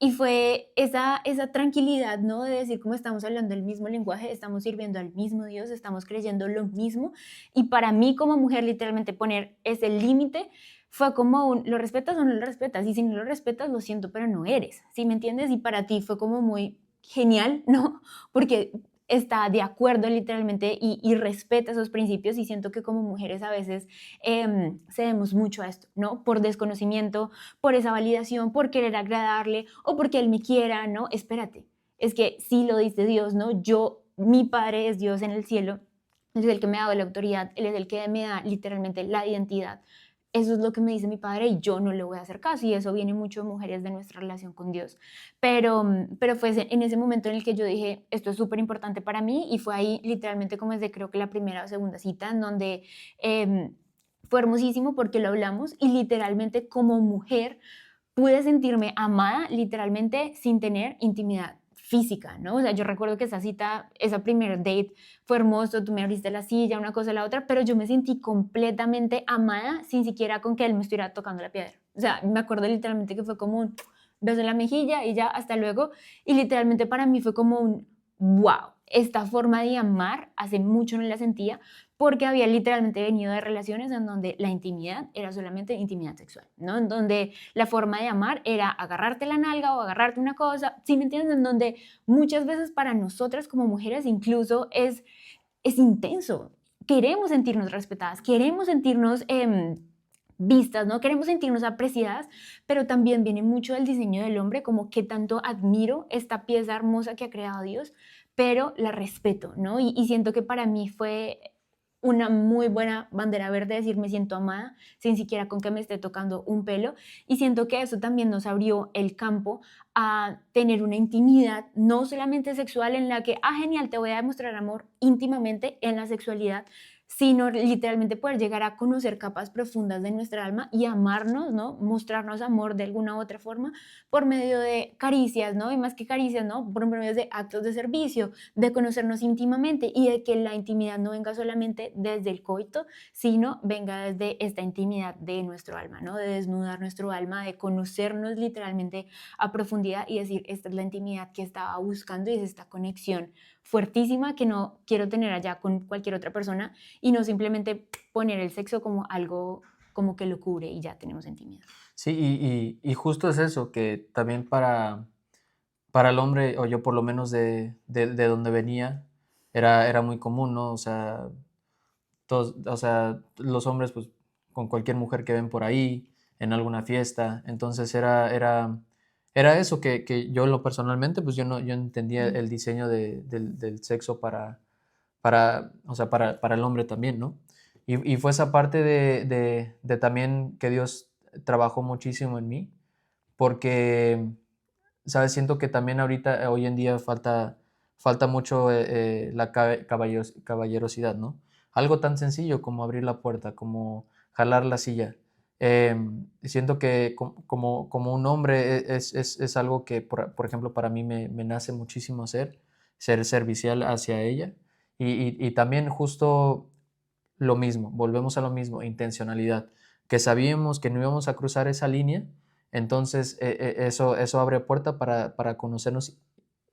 Y fue esa tranquilidad, ¿no? De decir, como estamos hablando el mismo lenguaje, estamos sirviendo al mismo Dios, estamos creyendo lo mismo. Y para mí como mujer, literalmente poner ese límite fue como ¿lo respetas o no lo respetas? Y si no lo respetas, lo siento, pero no eres, ¿sí me entiendes? Y para ti fue como muy genial, ¿no? Porque está de acuerdo literalmente y respeta esos principios, y siento que como mujeres a veces cedemos mucho a esto, ¿no? Por desconocimiento, por esa validación, por querer agradarle o porque él me quiera, ¿no? Espérate, es que sí lo dice Dios, ¿no? Mi Padre es Dios en el cielo, Él es el que me ha dado la autoridad, Él es el que me da literalmente la identidad. Eso es lo que me dice mi padre y yo no le voy a hacer caso, y eso viene mucho de mujeres, de nuestra relación con Dios. Pero fue en ese momento en el que yo dije, esto es súper importante para mí, y fue ahí literalmente como desde creo que la primera o segunda cita en donde fue hermosísimo porque lo hablamos, y literalmente como mujer pude sentirme amada literalmente sin tener intimidad física, ¿no? O sea, yo recuerdo que esa cita, esa primer date fue hermoso, tú me abriste la silla, una cosa a la otra, pero yo me sentí completamente amada sin siquiera con que él me estuviera tocando la piedra. O sea, me acuerdo literalmente que fue como un beso en la mejilla y ya, hasta luego. Y literalmente para mí fue como un wow, esta forma de amar hace mucho no la sentía, porque había literalmente venido de relaciones en donde la intimidad era solamente intimidad sexual, ¿no? En donde la forma de amar era agarrarte la nalga o agarrarte una cosa, ¿sí me entiendes? En donde muchas veces para nosotras como mujeres incluso es intenso. Queremos sentirnos respetadas, queremos sentirnos vistas, ¿no? Queremos sentirnos apreciadas, pero también viene mucho del diseño del hombre, como que tanto admiro esta pieza hermosa que ha creado Dios, pero la respeto, ¿no? Y siento que para mí fue una muy buena bandera verde decir me siento amada sin siquiera con que me esté tocando un pelo, y siento que eso también nos abrió el campo a tener una intimidad no solamente sexual en la que, genial, te voy a demostrar amor íntimamente en la sexualidad, sino literalmente poder llegar a conocer capas profundas de nuestra alma y amarnos, ¿no? Mostrarnos amor de alguna u otra forma por medio de caricias, ¿no? Y más que caricias, ¿no? Por medio de actos de servicio, de conocernos íntimamente, y de que la intimidad no venga solamente desde el coito, sino venga desde esta intimidad de nuestro alma, ¿no? De desnudar nuestro alma, de conocernos literalmente a profundidad y decir, esta es la intimidad que estaba buscando y es esta conexión fuertísima que no quiero tener allá con cualquier otra persona, y no simplemente poner el sexo como algo como que lo cubre y ya tenemos intimidad. Sí, y justo es eso, que también para el hombre, o yo por lo menos de donde venía, era muy común, ¿no? O sea, todos, o sea, los hombres pues con cualquier mujer que ven por ahí, en alguna fiesta, entonces era eso que yo en lo personalmente, pues yo entendía el diseño del sexo o sea, para el hombre también, ¿no? Y fue esa parte de también que Dios trabajó muchísimo en mí, porque, ¿sabes? Siento que también ahorita, hoy en día, falta mucho la caballerosidad, ¿no? Algo tan sencillo como abrir la puerta, como jalar la silla. Siento que como un hombre es algo que, por ejemplo, para mí me nace muchísimo ser servicial hacia ella. Y también justo lo mismo, volvemos a lo mismo, intencionalidad, que sabíamos que no íbamos a cruzar esa línea, entonces eso abre puerta para conocernos,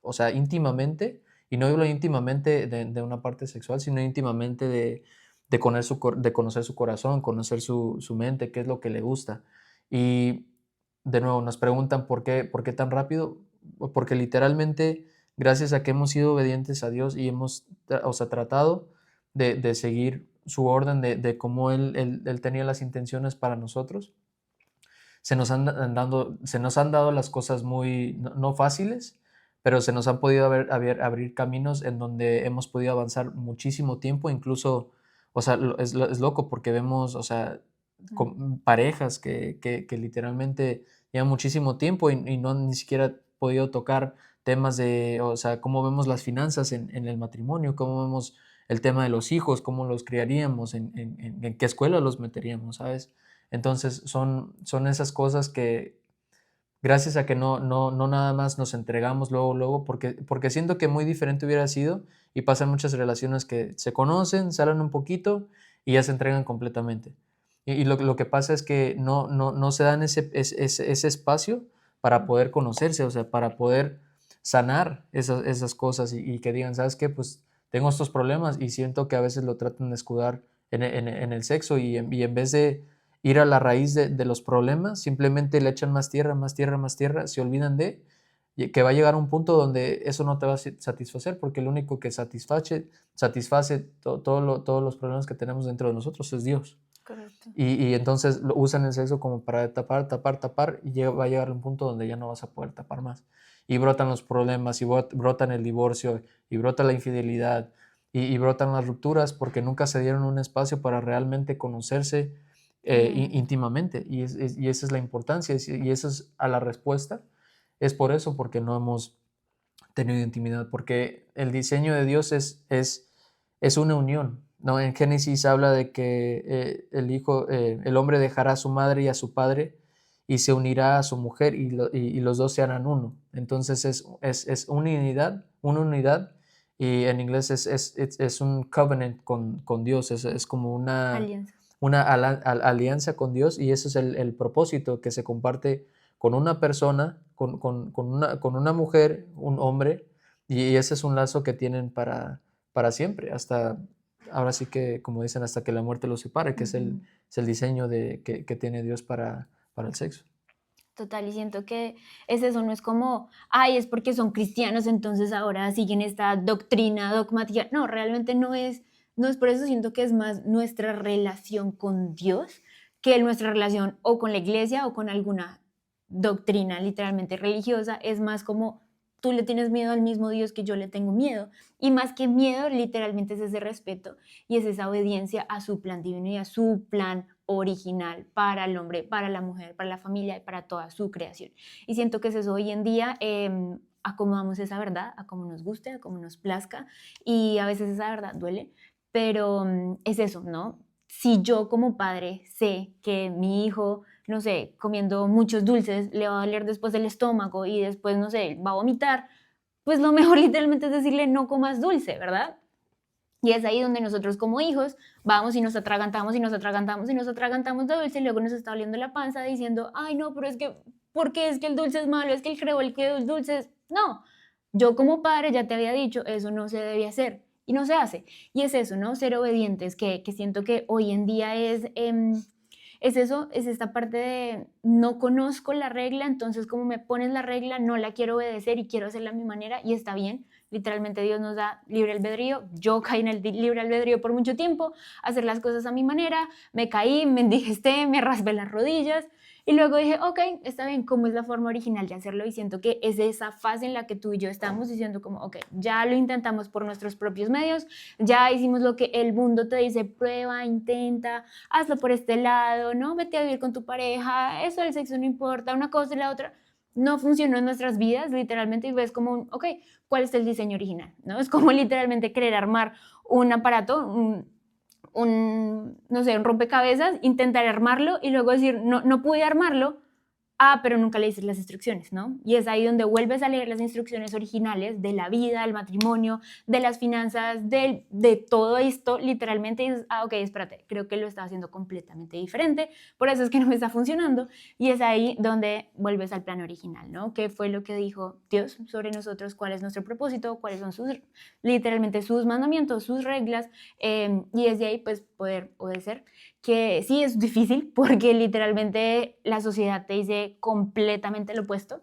o sea, íntimamente, y no hablo íntimamente de una parte sexual, sino íntimamente de conocer su corazón, conocer su mente, qué es lo que le gusta. Y de nuevo nos preguntan por qué tan rápido, porque literalmente gracias a que hemos sido obedientes a Dios y hemos, o sea, tratado de seguir su orden, de cómo él tenía las intenciones para nosotros, se nos han dado las cosas muy, no fáciles, pero se nos han podido abrir caminos en donde hemos podido avanzar muchísimo tiempo, incluso, o sea, es loco porque vemos, o sea, parejas que literalmente llevan muchísimo tiempo y no han ni siquiera podido tocar temas de, o sea, cómo vemos las finanzas en el matrimonio, cómo vemos el tema de los hijos, cómo los criaríamos, en qué escuela los meteríamos, ¿sabes? Entonces son esas cosas que gracias a que no nada más nos entregamos luego, porque siento que muy diferente hubiera sido y pasan muchas relaciones que se conocen, salen un poquito y ya se entregan completamente. Y lo que pasa es que no se dan ese espacio para poder conocerse, o sea, para poder sanar esas cosas y que digan, ¿sabes qué? Pues tengo estos problemas y siento que a veces lo tratan de escudar en el sexo y en vez de ir a la raíz de los problemas, simplemente le echan más tierra, más tierra, más tierra, se olvidan que va a llegar un punto donde eso no te va a satisfacer, porque lo único que satisface todos los problemas que tenemos dentro de nosotros es Dios. Correcto. Y entonces lo usan el sexo como para tapar, tapar, tapar, y va a llegar un punto donde ya no vas a poder tapar más. Y brotan los problemas, y brotan el divorcio, y brota la infidelidad, y brotan las rupturas, porque nunca se dieron un espacio para realmente conocerse íntimamente. Y esa es la importancia, y esa es a la respuesta. Es por eso, porque no hemos tenido intimidad, porque el diseño de Dios es una unión, ¿no? En Génesis habla de que el hombre dejará a su madre y a su padre y se unirá a su mujer y los dos se harán uno. Entonces es una unidad, y en inglés es un covenant con Dios, es como Alianza. una alianza con Dios, y ese es el propósito que se comparte con una persona, con una mujer, un hombre, y ese es un lazo que tienen para siempre, hasta, ahora sí que, como dicen, hasta que la muerte los separe, que es el diseño que tiene Dios para el sexo. Total, y siento que es eso, no es como, ay, es porque son cristianos, entonces ahora siguen esta doctrina dogmática. No, realmente no es por eso, siento que es más nuestra relación con Dios que nuestra relación o con la iglesia o con alguna doctrina literalmente religiosa. Es más como tú le tienes miedo al mismo Dios que yo le tengo miedo. Y más que miedo, literalmente es ese respeto y es esa obediencia a su plan divino y a su plan original para el hombre, para la mujer, para la familia y para toda su creación. Y siento que es eso hoy en día, acomodamos esa verdad a como nos guste, a como nos plazca, y a veces esa verdad duele, pero es eso, ¿no? Si yo como padre sé que mi hijo, no sé, comiendo muchos dulces, le va a doler después el estómago y después, no sé, va a vomitar, pues lo mejor literalmente es decirle no comas dulce, ¿verdad? Y es ahí donde nosotros como hijos vamos y nos atragantamos y nos atragantamos y nos atragantamos de dulce y luego nos está oliendo la panza diciendo, ay no, pero es que, ¿por qué es que el dulce es malo? Es que el creo que el dulce es... No, yo como padre ya te había dicho, eso no se debe hacer y no se hace. Y es eso, ¿no? Ser obedientes, que siento que hoy en día es eso, es esta parte de no conozco la regla, entonces como me pones la regla, no la quiero obedecer y quiero hacerla a mi manera y está bien. Literalmente Dios nos da libre albedrío. Yo caí en el libre albedrío por mucho tiempo, hacer las cosas a mi manera, me caí, me indigesté, me raspé las rodillas y luego dije, ok, está bien, ¿cómo es la forma original de hacerlo? Y siento que es esa fase en la que tú y yo estamos diciendo como, ok, ya lo intentamos por nuestros propios medios, ya hicimos lo que el mundo te dice, prueba, intenta, hazlo por este lado, ¿no? Vete a vivir con tu pareja, eso del sexo no importa, una cosa y la otra. No funcionó en nuestras vidas, literalmente, y ves como, ok, ¿cuál es el diseño original? ¿No? Es como literalmente querer armar un aparato, no sé, un rompecabezas, intentar armarlo y luego decir, no, no pude armarlo, pero nunca le dices las instrucciones, ¿no? Y es ahí donde vuelves a leer las instrucciones originales de la vida, del matrimonio, de las finanzas, de todo esto, literalmente y dices, ok, espérate, creo que lo estaba haciendo completamente diferente, por eso es que no me está funcionando, y es ahí donde vuelves al plan original, ¿no? ¿Qué fue lo que dijo Dios sobre nosotros? ¿Cuál es nuestro propósito? ¿Cuáles son literalmente sus mandamientos, sus reglas? Y desde ahí, pues, poder obedecer, que sí es difícil porque literalmente la sociedad te dice completamente lo opuesto,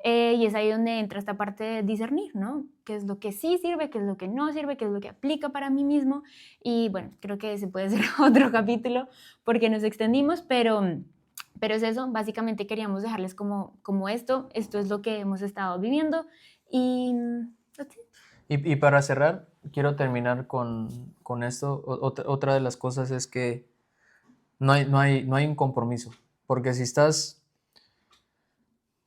y es ahí donde entra esta parte de discernir, ¿no? ¿Qué es lo que sí sirve, qué es lo que no sirve, qué es lo que aplica para mí mismo? Y bueno, creo que ese puede ser otro capítulo porque nos extendimos, pero es eso, básicamente queríamos dejarles como esto es lo que hemos estado viviendo y... Y para cerrar, quiero terminar con esto. Otra de las cosas es que no hay un compromiso, porque si estás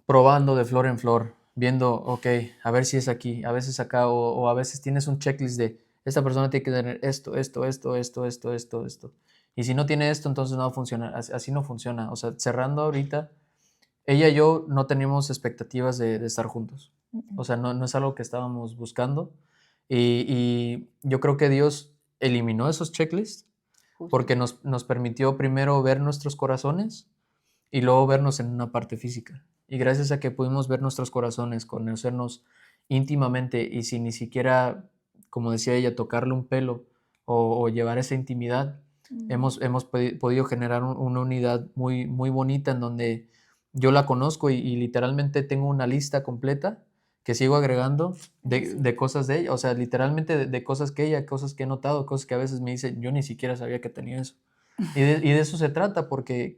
probando de flor en flor, viendo, ok, a ver si es aquí, a veces acá, o a veces tienes un checklist de esta persona tiene que tener esto, y si no tiene esto, entonces no va a funcionar. Así no funciona. O sea, cerrando ahorita, ella y yo no teníamos expectativas de estar juntos. O sea, no es algo que estábamos buscando, y yo creo que Dios eliminó esos checklists Justo. porque nos permitió primero ver nuestros corazones y luego vernos en una parte física. Y gracias a que pudimos ver nuestros corazones, conocernos íntimamente y sin ni siquiera, como decía ella, tocarle un pelo o llevar esa intimidad, hemos podido generar una unidad muy, muy bonita en donde yo la conozco y literalmente tengo una lista completa que sigo agregando de cosas de ella, o sea, literalmente de cosas que ella, cosas que he notado, cosas que a veces me dice, yo ni siquiera sabía que tenía eso. Y de eso se trata, porque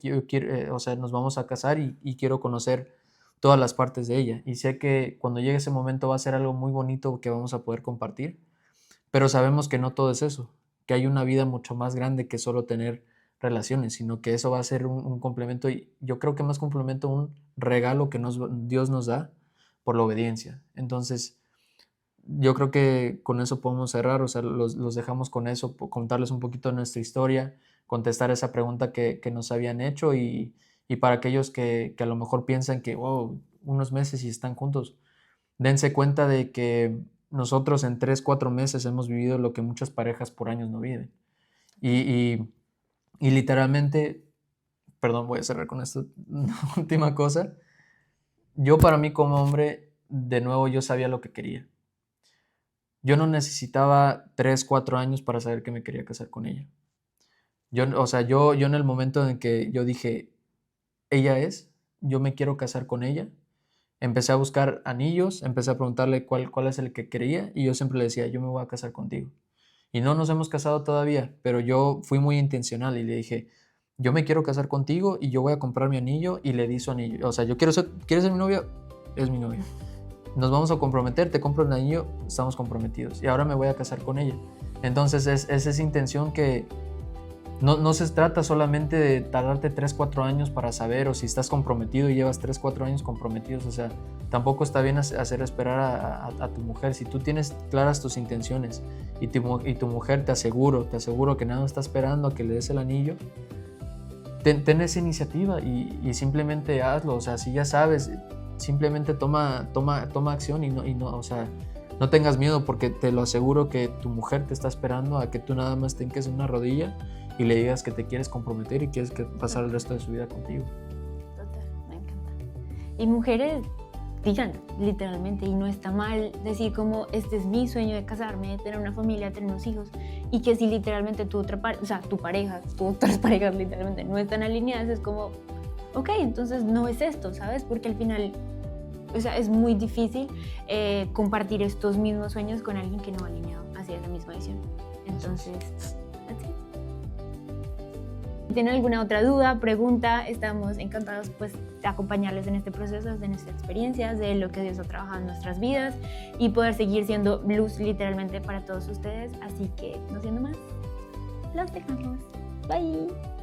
o sea, nos vamos a casar y quiero conocer todas las partes de ella. Y sé que cuando llegue ese momento va a ser algo muy bonito que vamos a poder compartir, pero sabemos que no todo es eso, que hay una vida mucho más grande que solo tener relaciones, sino que eso va a ser un complemento, y yo creo que más complemento, un regalo que Dios nos da por la obediencia. Entonces, yo creo que con eso podemos cerrar, o sea, los dejamos con eso, contarles un poquito de nuestra historia, contestar esa pregunta que nos habían hecho, y para aquellos que a lo mejor piensan que, wow, unos meses y están juntos, dense cuenta de que nosotros en 3, 4 meses hemos vivido lo que muchas parejas por años no viven. Y literalmente, perdón, voy a cerrar con esto, una última cosa. Yo, para mí como hombre, de nuevo, yo sabía lo que quería. Yo no necesitaba 3, 4 años para saber que me quería casar con ella. O sea, yo en el momento en que yo dije, yo me quiero casar con ella, empecé a buscar anillos, empecé a preguntarle cuál es el que quería, y yo siempre le decía, yo me voy a casar contigo. Y no nos hemos casado todavía, pero yo fui muy intencional y le dije, yo me quiero casar contigo y yo voy a comprar mi anillo, y le di su anillo. O sea, ¿quieres ser mi novia? Es mi novia. Nos vamos a comprometer, te compro el anillo, estamos comprometidos. Y ahora me voy a casar con ella. Entonces es esa intención que no se trata solamente de tardarte 3, 4 años para saber, o si estás comprometido y llevas 3, 4 años comprometidos. O sea, tampoco está bien hacer esperar a tu mujer. Si tú tienes claras tus intenciones y tu mujer, te aseguro que nada está esperando a que le des el anillo, ten esa iniciativa y simplemente hazlo. O sea, si ya sabes, simplemente toma acción y no, o sea, no tengas miedo, porque te lo aseguro que tu mujer te está esperando a que tú nada más te hinques en una rodilla y le digas que te quieres comprometer y quieres pasar el resto de su vida contigo. Total, me encanta. Y mujeres, díganlo, literalmente, y no está mal decir como, este es mi sueño de casarme, de tener una familia, de tener unos hijos, y que si literalmente tu pareja, tus otras parejas literalmente no están alineadas, es como, ok, entonces no es esto, ¿sabes? Porque al final, o sea, es muy difícil compartir estos mismos sueños con alguien que no va alineado hacia esa misma visión. Entonces, así. Si tienen alguna otra duda, pregunta, estamos encantados pues de acompañarles en este proceso, de nuestras experiencias, de lo que Dios ha trabajado en nuestras vidas, y poder seguir siendo luz literalmente para todos ustedes. Así que, no siendo más, los dejamos. Bye.